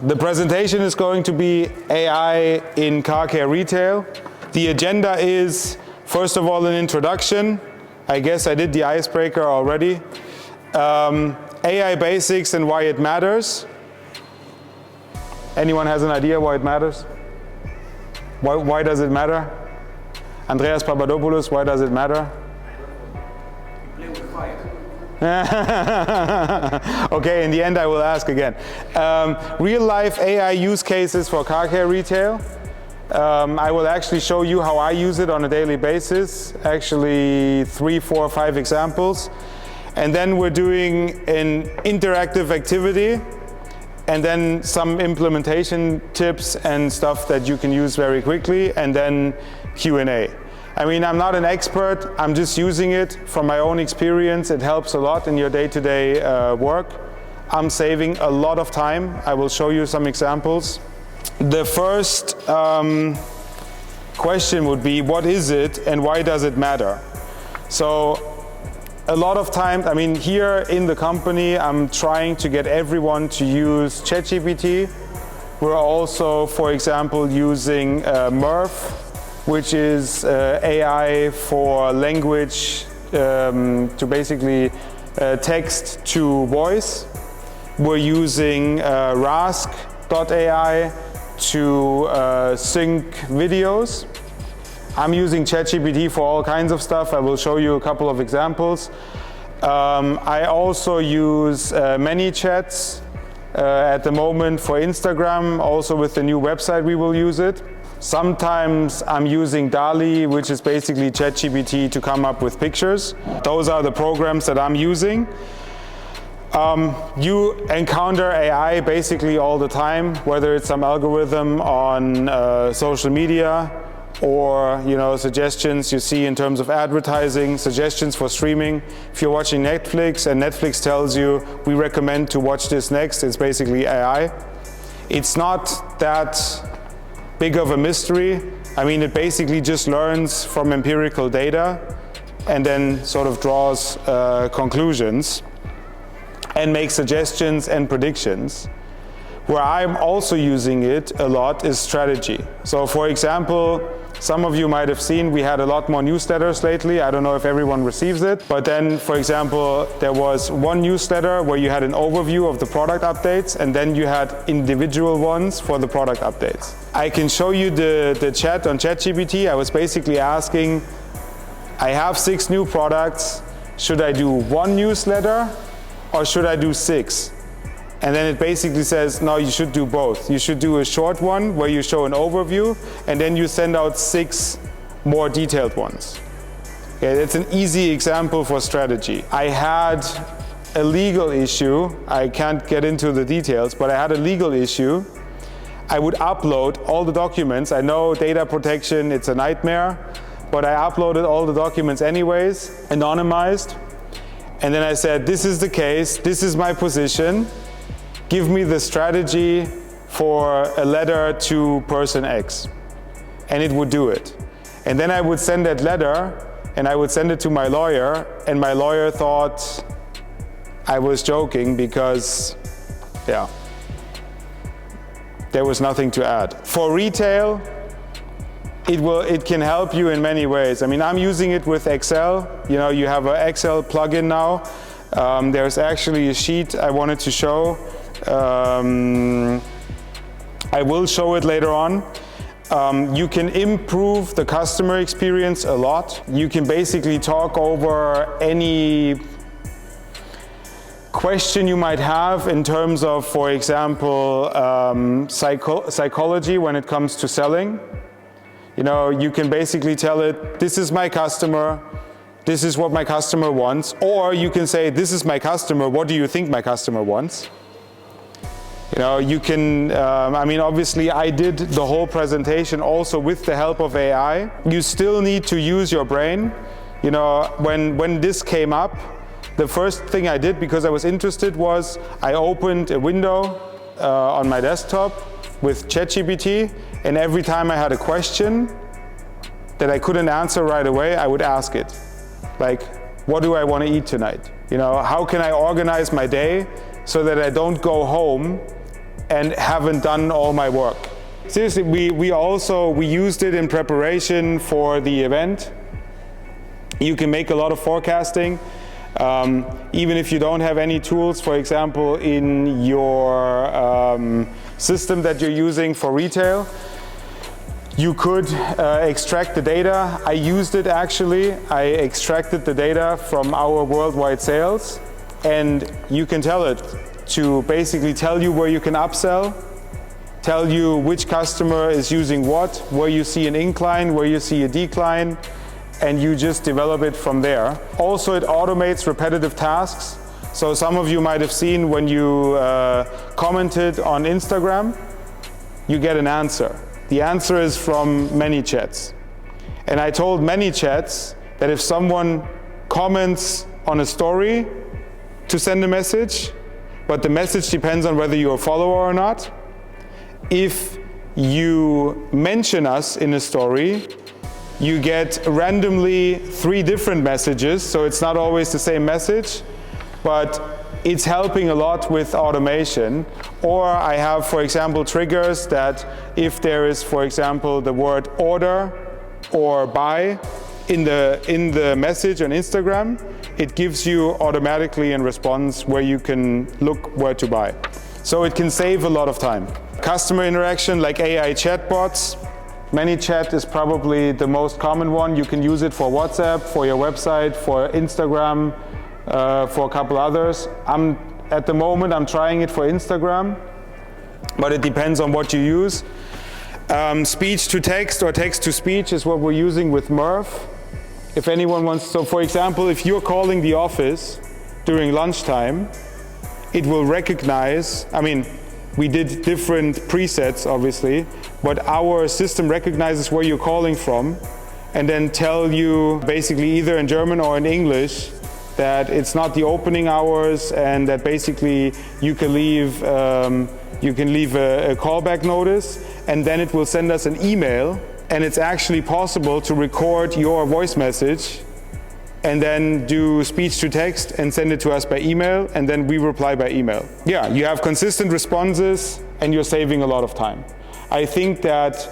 The presentation is going to be AI in car care retail. The agenda is, first of all, an introduction. I guess I did the icebreaker already. AI basics and why it matters. Anyone has an idea why it matters? Why does it matter? Andreas Papadopoulos, why does it matter? You play with fire. Okay, in the end I will ask again. Real life AI use cases for car care retail. I will actually show you how I use it on a daily basis. Actually 3, 4, 5 examples. And then we're doing an interactive activity and then some implementation tips and stuff that you can use very quickly, and then Q&A. I mean, I'm not an expert, I'm just using it from my own experience. It helps a lot in your day-to-day work. I'm saving a lot of time. I will show you some examples. The first question would be, what is it and why does it matter? So a lot of times, I mean, here in the company, I'm trying to get everyone to use ChatGPT. We're also, for example, using MERV, which is AI for language, to basically text to voice. We're using Rask.ai to sync videos. I'm using ChatGPT for all kinds of stuff. I will show you a couple of examples. I also use ManyChats at the moment for Instagram. Also with the new website we will use it. Sometimes I'm using DALL-E, which is basically ChatGPT to come up with pictures. Those are the programs that I'm using. You encounter AI basically all the time, whether it's some algorithm on social media, or suggestions you see in terms of advertising, suggestions for streaming. If you're watching Netflix and Netflix tells you, we recommend to watch this next, it's basically AI. It's not that big of a mystery. I mean, it basically just learns from empirical data and then sort of draws conclusions and makes suggestions and predictions. Where I'm also using it a lot is strategy. So for example, some of you might have seen we had a lot more newsletters lately. I don't know if everyone receives it, but then, for example, there was one newsletter where you had an overview of the product updates, and then you had individual ones for the product updates. I can show you the chat on ChatGPT. I was basically asking, I have 6 new products. Should I do 1 newsletter or should I do 6? And then it basically says, no, you should do both. You should do a short one where you show an overview, and then you send out 6 more detailed ones. Okay, that's an easy example for strategy. I had a legal issue. I can't get into the details, but I had a legal issue. I would upload all the documents. I know data protection, it's a nightmare, but I uploaded all the documents anyways, anonymized. And then I said, this is the case, this is my position. Give me the strategy for a letter to person X. And it would do it. And then I would send that letter and I would send it to my lawyer, and my lawyer thought I was joking because, yeah, there was nothing to add. For retail, it can help you in many ways. I mean, I'm using it with Excel. You have an Excel plugin now. There's actually a sheet I wanted to show. I will show it later on. You can improve the customer experience a lot. You can basically talk over any question you might have in terms of, for example, psychology when it comes to selling. You can basically tell it, this is my customer, this is what my customer wants. Or you can say, this is my customer, what do you think my customer wants? You can, I mean, obviously I did the whole presentation also with the help of AI. You still need to use your brain. When this came up, the first thing I did, because I was interested, was I opened a window on my desktop with ChatGPT, and every time I had a question that I couldn't answer right away, I would ask it. Like, what do I want to eat tonight? How can I organize my day so that I don't go home and haven't done all my work. Seriously, we used it in preparation for the event. You can make a lot of forecasting, even if you don't have any tools, for example, in your system that you're using for retail. You could extract the data. I used it actually. I extracted the data from our worldwide sales, and you can tell it to basically tell you where you can upsell, tell you which customer is using what, where you see an incline, where you see a decline, and you just develop it from there. Also, it automates repetitive tasks. So some of you might have seen when you commented on Instagram, you get an answer. The answer is from ManyChats. And I told ManyChats that if someone comments on a story to send a message, but the message depends on whether you're a follower or not. If you mention us in a story, you get randomly 3 different messages, so it's not always the same message, but it's helping a lot with automation. Or I have, for example, triggers that if there is, for example, the word order or buy in the message on Instagram, it gives you automatically a response where you can look where to buy. So it can save a lot of time. Customer interaction like AI chatbots. ManyChat is probably the most common one. You can use it for WhatsApp, for your website, for Instagram, for a couple others. At the moment, I'm trying it for Instagram, but it depends on what you use. Speech to text or text to speech is what we're using with Murph. If anyone wants, so for example, if you're calling the office during lunchtime, it will recognize, we did different presets obviously, but our system recognizes where you're calling from and then tell you basically either in German or in English that it's not the opening hours and that basically you can leave a callback notice, and then it will send us an email, and it's actually possible to record your voice message and then do speech to text and send it to us by email, and then we reply by email. Yeah, you have consistent responses and you're saving a lot of time. I think that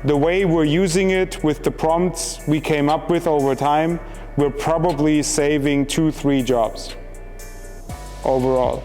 the way we're using it with the prompts we came up with over time, we're probably saving 2-3 jobs overall.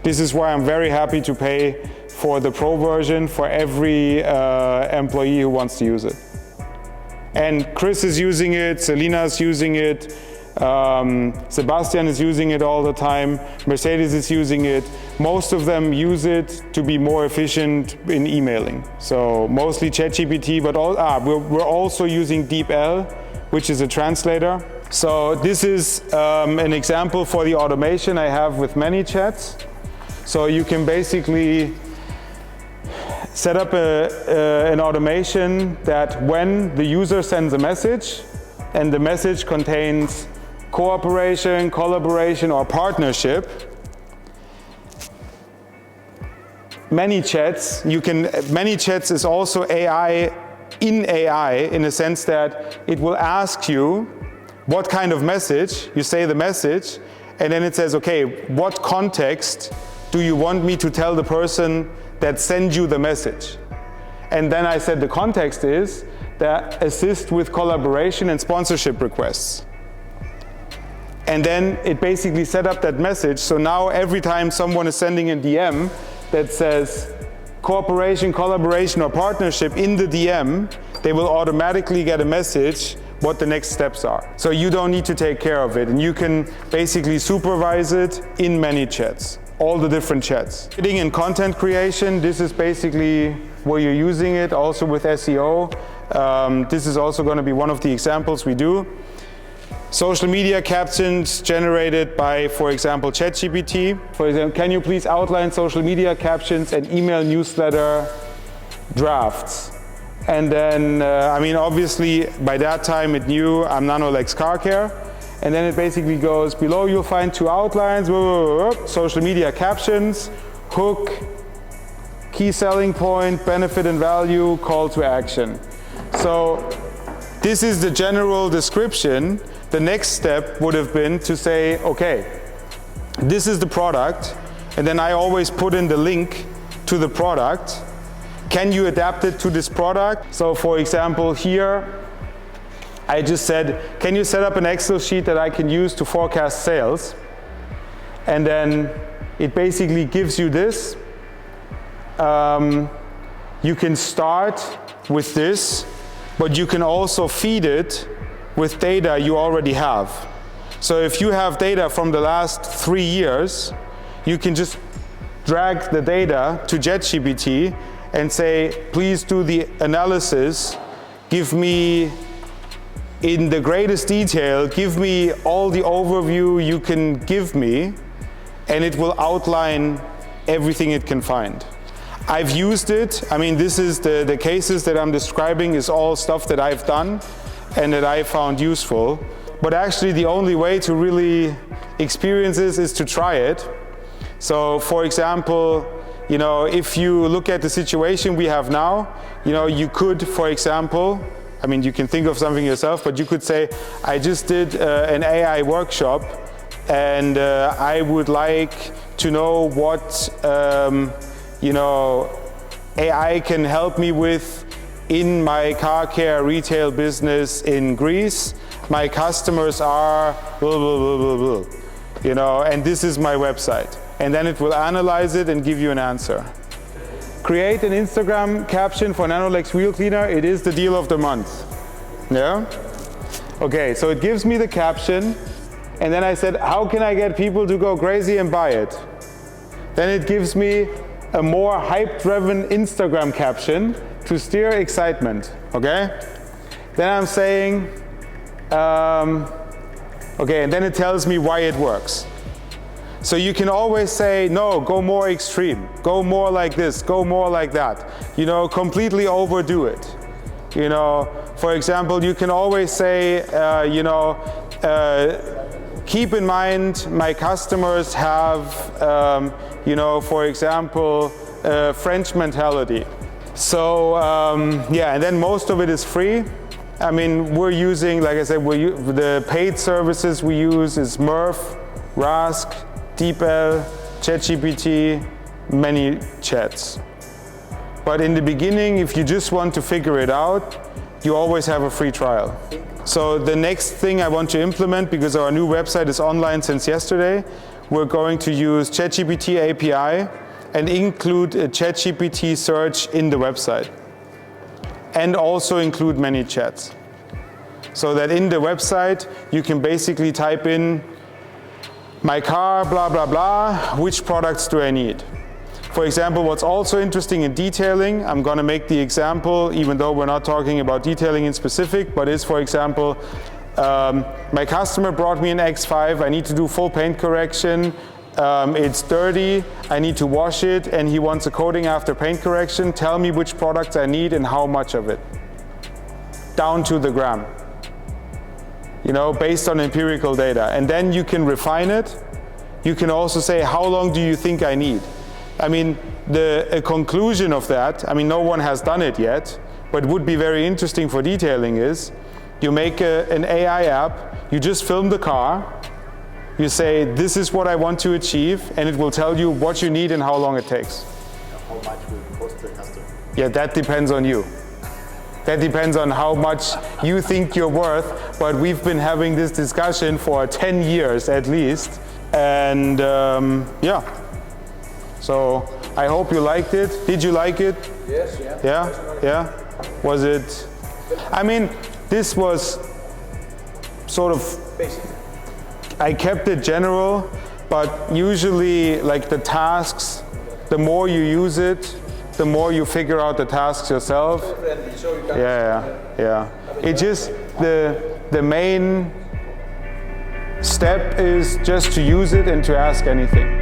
This is why I'm very happy to pay for the Pro version for every employee who wants to use it. And Chris is using it, Selina is using it, Sebastian is using it all the time, Mercedes is using it. Most of them use it to be more efficient in emailing. So mostly ChatGPT, but we're also using DeepL, which is a translator. So this is an example for the automation I have with ManyChats. So you can basically set up an automation that when the user sends a message and the message contains cooperation, collaboration, or partnership, ManyChats is also AI in a sense that it will ask you what kind of message, you say the message, and then it says, okay, what context do you want me to tell the person that sends you the message? And then I said the context is that assist with collaboration and sponsorship requests. And then it basically set up that message. So now every time someone is sending a DM that says cooperation, collaboration, or partnership in the DM, they will automatically get a message what the next steps are. So you don't need to take care of it, and you can basically supervise it in ManyChats, all the different chats. Marketing and content creation, this is basically where you're using it, also with SEO. This is also going to be one of the examples we do. Social media captions generated by, for example, ChatGPT. For example, can you please outline social media captions and email newsletter drafts? And then, obviously, by that time it knew I'm Nanolex Car Care. And then it basically goes, below you'll find 2 outlines, social media captions, hook, key selling point, benefit and value, call to action. So this is the general description. The next step would have been to say, okay, this is the product, and then I always put in the link to the product. Can you adapt it to this product? So for example, here, I just said, can you set up an Excel sheet that I can use to forecast sales? And then it basically gives you this. You can start with this, but you can also feed it with data you already have. So if you have data from the last 3 years, you can just drag the data to ChatGPT and say, please do the analysis, give me in the greatest detail, give me all the overview you can give me, and it will outline everything it can find. I've used it. I mean, this is the cases that I'm describing is all stuff that I've done and that I found useful. But actually the only way to really experience this is to try it. So for example, you know, if you look at the situation we have now, you know, you could, for example, I mean, you can think of something yourself, but you could say, I just did an AI workshop and I would like to know what, you know, AI can help me with in my car care retail business in Greece. My customers are blah, blah, blah, blah, blah, you know, and this is my website. And then it will analyze it and give you an answer. Create an Instagram caption for Nanolex Wheel Cleaner. It is the deal of the month. Yeah? Okay, so it gives me the caption. And then I said, how can I get people to go crazy and buy it? Then it gives me a more hype-driven Instagram caption to steer excitement. Okay? Then I'm saying, okay, and then it tells me why it works. So you can always say, no, go more extreme, go more like this, go more like that. You know, completely overdo it. You know, for example, you can always say, you know, keep in mind my customers have, you know, for example, French mentality. So yeah, and then most of it is free. I mean, we're using, like I said, the paid services we use is Murph, Rask, DeepL, ChatGPT, many chats. But in the beginning, if you just want to figure it out, you always have a free trial. So the next thing I want to implement, because our new website is online since yesterday, we're going to use ChatGPT API and include a ChatGPT search in the website. And also include many chats. So that in the website, you can basically type in my car, blah, blah, blah, which products do I need? For example, what's also interesting in detailing, I'm going to make the example, even though we're not talking about detailing in specific, but is, for example, my customer brought me an X5, I need to do full paint correction, it's dirty, I need to wash it, and he wants a coating after paint correction. Tell me which products I need and how much of it. Down to the gram. You know, based on empirical data. And then you can refine it. You can also say, how long do you think I need? I mean, a conclusion of that, I mean, no one has done it yet, but would be very interesting for detailing is, you make an AI app, you just film the car, you say, this is what I want to achieve, and it will tell you what you need and how long it takes. How much will it cost the customer? Yeah, that depends on you. That depends on how much you think you're worth, but we've been having this discussion for 10 years at least, and yeah. So I hope you liked it. Did you like it? Yes, yeah. Yeah? Yeah? Was it? I mean, this was sort of, Basic. I kept it general, but usually like the tasks, the more you use it, the more you figure out the tasks yourself. So you can Yeah. It just, the main step is just to use it and to ask anything.